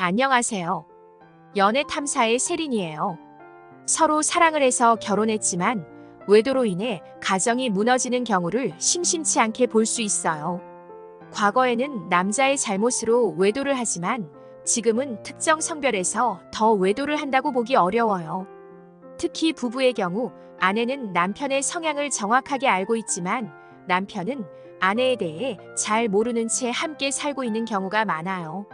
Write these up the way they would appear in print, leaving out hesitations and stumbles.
안녕하세요. 연애 탐사의 세린이에요. 서로 사랑을 해서 결혼했지만 외도로 인해 가정이 무너지는 경우를 심심치 않게 볼 수 있어요. 과거에는 남자의 잘못으로 외도를 하지만 지금은 특정 성별에서 더 외도를 한다고 보기 어려워요. 특히 부부의 경우 아내는 남편의 성향을 정확하게 알고 있지만 남편은 아내에 대해 잘 모르는 채 함께 살고 있는 경우가 많아요.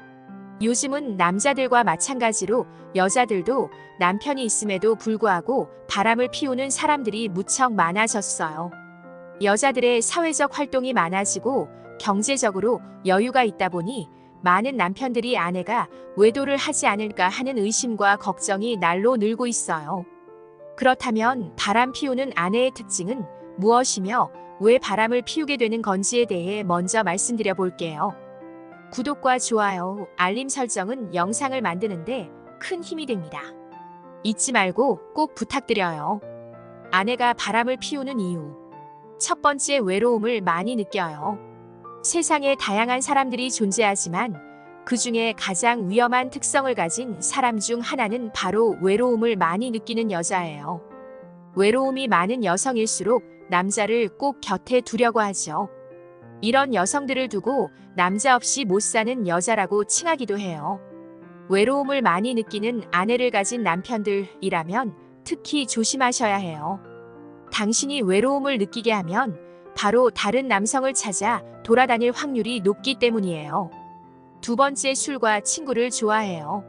요즘은 남자들과 마찬가지로 여자들도 남편이 있음에도 불구하고 바람을 피우는 사람들이 무척 많아졌어요. 여자들의 사회적 활동이 많아지고 경제적으로 여유가 있다 보니 많은 남편들이 아내가 외도를 하지 않을까 하는 의심과 걱정이 날로 늘고 있어요. 그렇다면 바람 피우는 아내의 특징은 무엇이며 왜 바람을 피우게 되는 건지에 대해 먼저 말씀드려 볼게요. 구독과 좋아요, 알림 설정은 영상을 만드는데 큰 힘이 됩니다. 잊지 말고 꼭 부탁드려요. 아내가 바람을 피우는 이유. 첫 번째, 외로움을 많이 느껴요. 세상에 다양한 사람들이 존재하지만 그 중에 가장 위험한 특성을 가진 사람 중 하나는 바로 외로움을 많이 느끼는 여자예요. 외로움이 많은 여성일수록 남자를 꼭 곁에 두려고 하죠. 이런 여성들을 두고 남자 없이 못 사는 여자라고 칭하기도 해요. 외로움을 많이 느끼는 아내를 가진 남편들이라면 특히 조심하셔야 해요. 당신이 외로움을 느끼게 하면 바로 다른 남성을 찾아 돌아다닐 확률이 높기 때문이에요. 두 번째, 술과 친구를 좋아해요.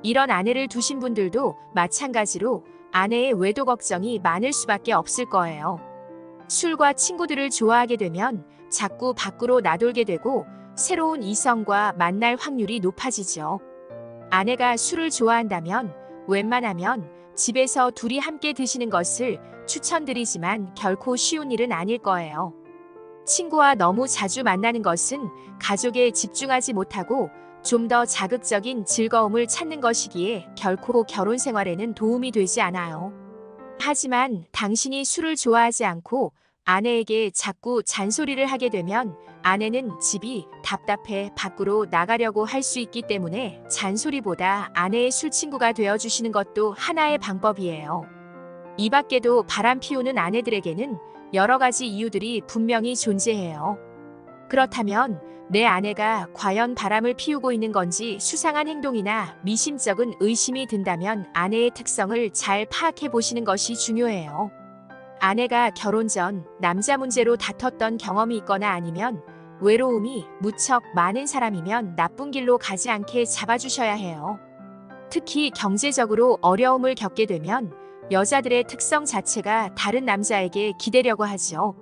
이런 아내를 두신 분들도 마찬가지로 아내의 외도 걱정이 많을 수밖에 없을 거예요. 술과 친구들을 좋아하게 되면 자꾸 밖으로 나돌게 되고 새로운 이성과 만날 확률이 높아지죠. 아내가 술을 좋아한다면 웬만하면 집에서 둘이 함께 드시는 것을 추천드리지만 결코 쉬운 일은 아닐 거예요. 친구와 너무 자주 만나는 것은 가족에 집중하지 못하고 좀 더 자극적인 즐거움을 찾는 것이기에 결코 결혼 생활에는 도움이 되지 않아요. 하지만 당신이 술을 좋아하지 않고 아내에게 자꾸 잔소리를 하게 되면 아내는 집이 답답해 밖으로 나가려고 할 수 있기 때문에 잔소리보다 아내의 술 친구가 되어주시는 것도 하나의 방법이에요. 이 밖에도 바람 피우는 아내들에게는 여러 가지 이유들이 분명히 존재해요. 그렇다면 내 아내가 과연 바람을 피우고 있는 건지 수상한 행동이나 미심쩍은 의심이 든다면 아내의 특성을 잘 파악해 보시는 것이 중요해요. 아내가 결혼 전 남자 문제로 다퉜던 경험이 있거나 아니면 외로움이 무척 많은 사람이면 나쁜 길로 가지 않게 잡아주셔야 해요. 특히 경제적으로 어려움을 겪게 되면 여자들의 특성 자체가 다른 남자에게 기대려고 하죠.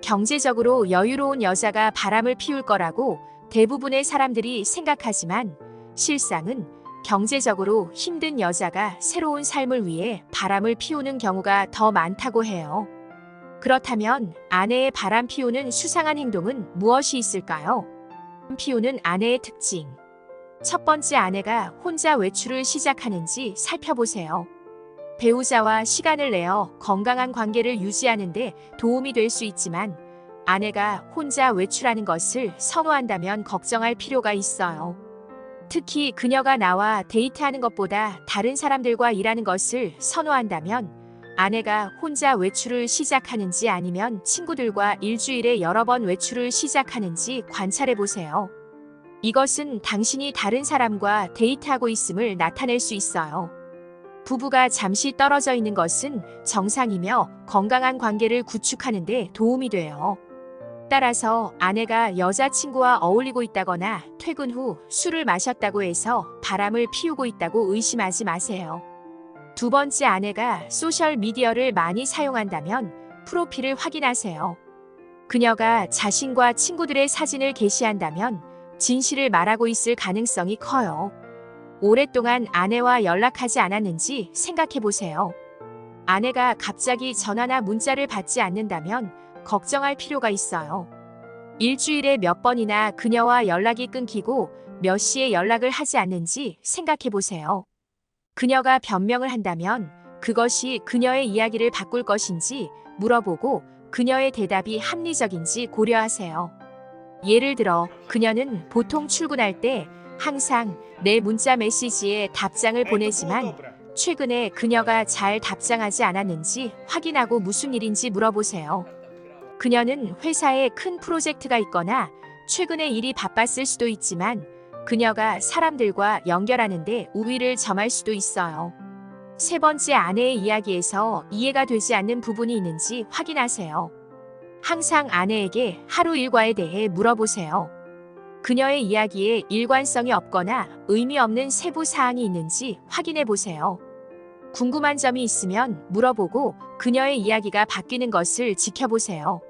경제적으로 여유로운 여자가 바람을 피울 거라고 대부분의 사람들이 생각하지만 실상은 경제적으로 힘든 여자가 새로운 삶을 위해 바람을 피우는 경우가 더 많다고 해요. 그렇다면 아내의 바람 피우는 수상한 행동은 무엇이 있을까요? 피우는 아내의 특징. 첫 번째, 아내가 혼자 외출을 시작하는지 살펴보세요. 배우자와 시간을 내어 건강한 관계를 유지하는 데 도움이 될 수 있지만 아내가 혼자 외출하는 것을 선호한다면 걱정할 필요가 있어요. 특히 그녀가 나와 데이트하는 것보다 다른 사람들과 일하는 것을 선호한다면 아내가 혼자 외출을 시작하는지 아니면 친구들과 일주일에 여러 번 외출을 시작하는지 관찰해 보세요. 이것은 당신이 다른 사람과 데이트하고 있음을 나타낼 수 있어요. 부부가 잠시 떨어져 있는 것은 정상이며 건강한 관계를 구축하는 데 도움이 돼요. 따라서 아내가 여자친구와 어울리고 있다거나 퇴근 후 술을 마셨다고 해서 바람을 피우고 있다고 의심하지 마세요. 두 번째, 아내가 소셜미디어를 많이 사용한다면 프로필을 확인하세요. 그녀가 자신과 친구들의 사진을 게시한다면 진실을 말하고 있을 가능성이 커요. 오랫동안 아내와 연락하지 않았는지 생각해 보세요. 아내가 갑자기 전화나 문자를 받지 않는다면 걱정할 필요가 있어요. 일주일에 몇 번이나 그녀와 연락이 끊기고 몇 시에 연락을 하지 않는지 생각해 보세요. 그녀가 변명을 한다면 그것이 그녀의 이야기를 바꿀 것인지 물어보고 그녀의 대답이 합리적인지 고려하세요. 예를 들어 그녀는 보통 출근할 때 항상 내 문자 메시지에 답장을 보내지만 최근에 그녀가 잘 답장하지 않았는지 확인하고 무슨 일인지 물어보세요. 그녀는 회사에 큰 프로젝트가 있거나 최근에 일이 바빴을 수도 있지만 그녀가 사람들과 연결하는데 우위를 점할 수도 있어요. 세 번째, 아내의 이야기에서 이해가 되지 않는 부분이 있는지 확인하세요. 항상 아내에게 하루 일과에 대해 물어보세요. 그녀의 이야기에 일관성이 없거나 의미 없는 세부 사항이 있는지 확인해 보세요. 궁금한 점이 있으면 물어보고 그녀의 이야기가 바뀌는 것을 지켜보세요.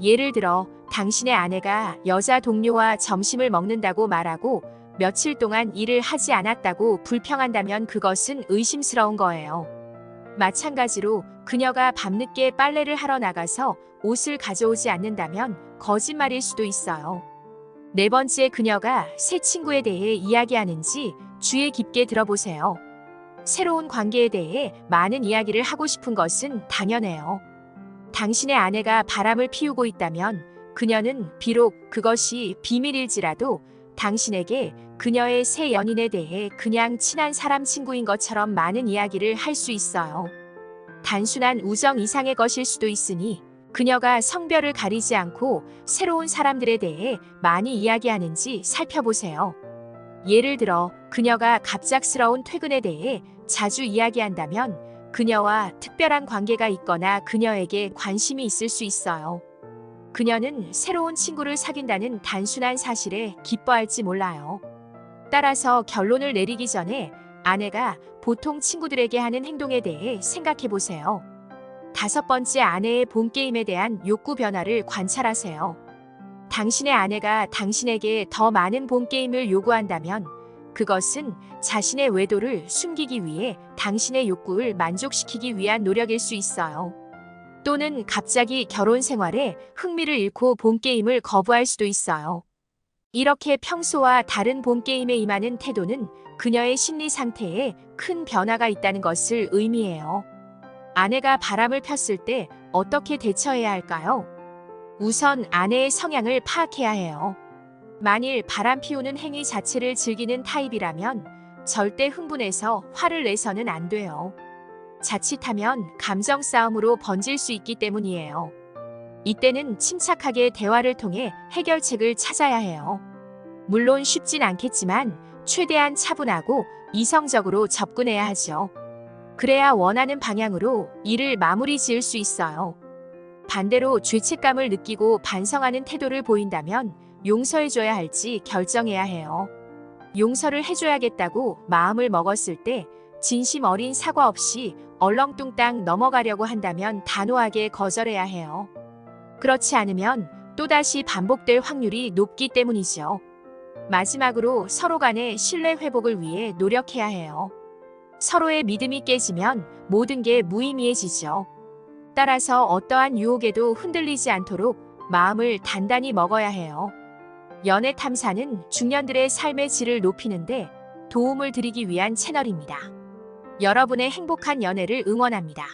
예를 들어, 당신의 아내가 여자 동료와 점심을 먹는다고 말하고 며칠 동안 일을 하지 않았다고 불평한다면 그것은 의심스러운 거예요. 마찬가지로 그녀가 밤늦게 빨래를 하러 나가서 옷을 가져오지 않는다면 거짓말일 수도 있어요. 네 번째, 그녀가 새 친구에 대해 이야기하는지 주의 깊게 들어보세요. 새로운 관계에 대해 많은 이야기를 하고 싶은 것은 당연해요. 당신의 아내가 바람을 피우고 있다면 그녀는 비록 그것이 비밀일지라도 당신에게 그녀의 새 연인에 대해 그냥 친한 사람 친구인 것처럼 많은 이야기를 할 수 있어요. 단순한 우정 이상의 것일 수도 있으니 그녀가 성별을 가리지 않고 새로운 사람들에 대해 많이 이야기하는지 살펴보세요. 예를 들어, 그녀가 갑작스러운 퇴근에 대해 자주 이야기한다면 그녀와 특별한 관계가 있거나 그녀에게 관심이 있을 수 있어요. 그녀는 새로운 친구를 사귄다는 단순한 사실에 기뻐할지 몰라요. 따라서 결론을 내리기 전에 아내가 보통 친구들에게 하는 행동에 대해 생각해 보세요. 다섯 번째, 아내의 본게임에 대한 욕구 변화를 관찰하세요. 당신의 아내가 당신에게 더 많은 본게임을 요구한다면 그것은 자신의 외도를 숨기기 위해 당신의 욕구를 만족시키기 위한 노력일 수 있어요. 또는 갑자기 결혼 생활에 흥미를 잃고 본게임을 거부할 수도 있어요. 이렇게 평소와 다른 본게임에 임하는 태도는 그녀의 심리 상태에 큰 변화가 있다는 것을 의미해요. 아내가 바람을 폈을 때 어떻게 대처해야 할까요? 우선 아내의 성향을 파악해야 해요. 만일 바람 피우는 행위 자체를 즐기는 타입이라면 절대 흥분해서 화를 내서는 안 돼요. 자칫하면 감정 싸움으로 번질 수 있기 때문이에요. 이때는 침착하게 대화를 통해 해결책을 찾아야 해요. 물론 쉽진 않겠지만 최대한 차분하고 이성적으로 접근해야 하죠. 그래야 원하는 방향으로 일을 마무리 지을 수 있어요. 반대로 죄책감을 느끼고 반성하는 태도를 보인다면 용서해줘야 할지 결정해야 해요. 용서를 해줘야겠다고 마음을 먹었을 때 진심 어린 사과 없이 얼렁뚱땅 넘어가려고 한다면 단호하게 거절해야 해요. 그렇지 않으면 또다시 반복될 확률이 높기 때문이죠. 마지막으로 서로 간의 신뢰 회복을 위해 노력해야 해요. 서로의 믿음이 깨지면 모든 게 무의미해지죠. 따라서 어떠한 유혹에도 흔들리지 않도록 마음을 단단히 먹어야 해요. 연애 탐사는 중년들의 삶의 질을 높이는데 도움을 드리기 위한 채널입니다. 여러분의 행복한 연애를 응원합니다.